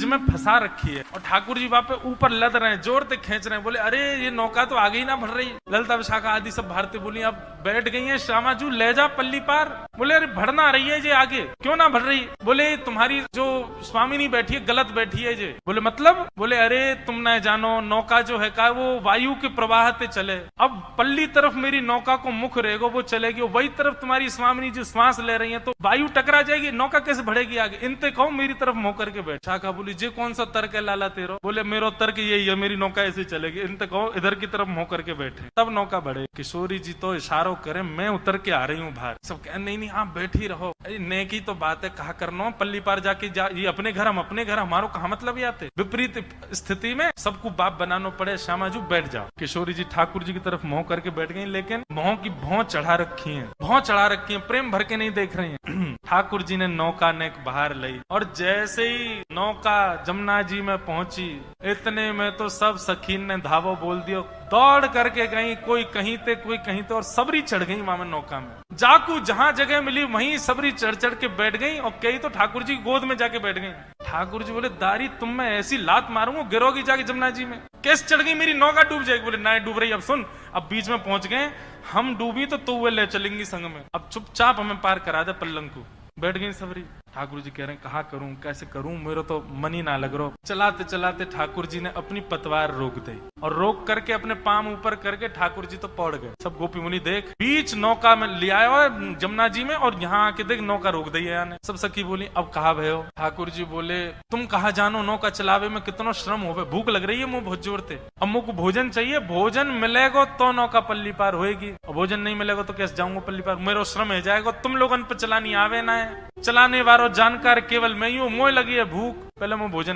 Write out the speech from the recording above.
जिसमें फंसा रखी है और ठाकुर जी वहां पे ऊपर लद रहे हैं, जोर से खींच रहे हैं। बोले अरे ये नौका तो आगे ही ना बढ़ रही। ललिता विशाखा आदि सब भारतीय बोली अब बैठ गई है, श्यामाजू ले जा पल्ली पार। बोले अरे बढ़ना रही है ये आगे, क्यों ना बढ़ रही। बोले तुम्हारी जो स्वामिनी बैठी है गलत बैठी है ये। बोले मतलब। बोले अरे तुम न जानो नौका जो है का वो वायु के प्रवाह से चले, अब पल्ली तरफ मेरी नौका को मुख रहेगा वो चलेगी, वही तरफ तुम्हारी स्वामिनी जो श्वास ले रही है तो वायु टकरा जाएगी, नौका कैसे बढ़ेगी आगे। इनते कहो मेरी तरफ मुंह करके बैठ। शाखा बोली जे कौन सा तर्क है लाला तेरो। बोले मेरा तर्क यही है, मेरी नौका ऐसे चलेगी। इनते कहो इधर की तरफ मुंह करके बैठे, तब नौका बढ़े। किशोरी जी तो इशारों करे मैं उतर के आ रही हूँ बाहर। सब कहे नहीं नहीं आप बैठी रहो, नेकी तो बात है, कहा करना पल्ली पार जाके ये अपने घर हम अपने घर, हमारो कहा मतलब ही आते। विपरीत स्थिति में सबको बाप बनाना पड़े। श्यामाजू बैठ जाओ। किशोरी जी ठाकुर जी की तरफ मुंह करके बैठ गई, लेकिन मुंह की भौं चढ़ा रखी है, भौं चढ़ा रखी है, प्रेम भर के नहीं देख रही है। ठाकुर जी ने नौका नेक बाहर लाई और जैसे ही नौका जमुना जी में पहुंची इतने में तो सब सखीन ने धावो बोल दियो, दौड़ करके गई, कोई कहीं ते कोई कहीं ते, और सबरी चढ़ गई वहां में नौका में। जाकू जहां जगह मिली वहीं सबरी चढ़ चढ़ के बैठ गई और कई तो ठाकुर जी गोद में जाके बैठ गई। ठाकुर जी बोले दारी तुम मैं ऐसी लात मारूंगा गिरोगी जाके जमुना जी में। कैसे चढ़ गई, मेरी नौका डूब जाएगी। बोले ना डूब रही। अब सुन, अब बीच में पहुंच गए, हम डूबी तो तू ले चलेंगी संग में, अब चुपचाप हमें पार करा दे पल्लंग को। बैठ गई सबरी। ठाकुर जी कह रहे हैं कहा करूं कैसे करूं, मेरा तो मन ही ना लग रहा। चलाते चलाते ठाकुर जी ने अपनी पतवार रोक दी और रोक करके अपने पाम ऊपर करके ठाकुर जी तो पौड़ गए। सब गोपी मुनि देख बीच नौका में ले आया है जमुना जी में और यहाँ आके देख नौका रोक दी है यानी। सब सखी बोली अब कहा भयो। ठाकुर जी बोले तुम कहा जानो नौका चलावे में कितना श्रम होवे, भूख लग रही है मुंह बहुत जोर से, अब मुझ को भोजन चाहिए, भोजन मिलेगा तो नौका पल्ली पार होएगी, और भोजन नहीं मिलेगा तो कैसे जाऊंगा पल्ली पार, मेरा श्रम हो जाएगा। तुम लोगन पर चलानी आवे ना है, चलाने वालों जानकार केवल मैं ही हूं, मोह लगी है भूख, पहले मैं भोजन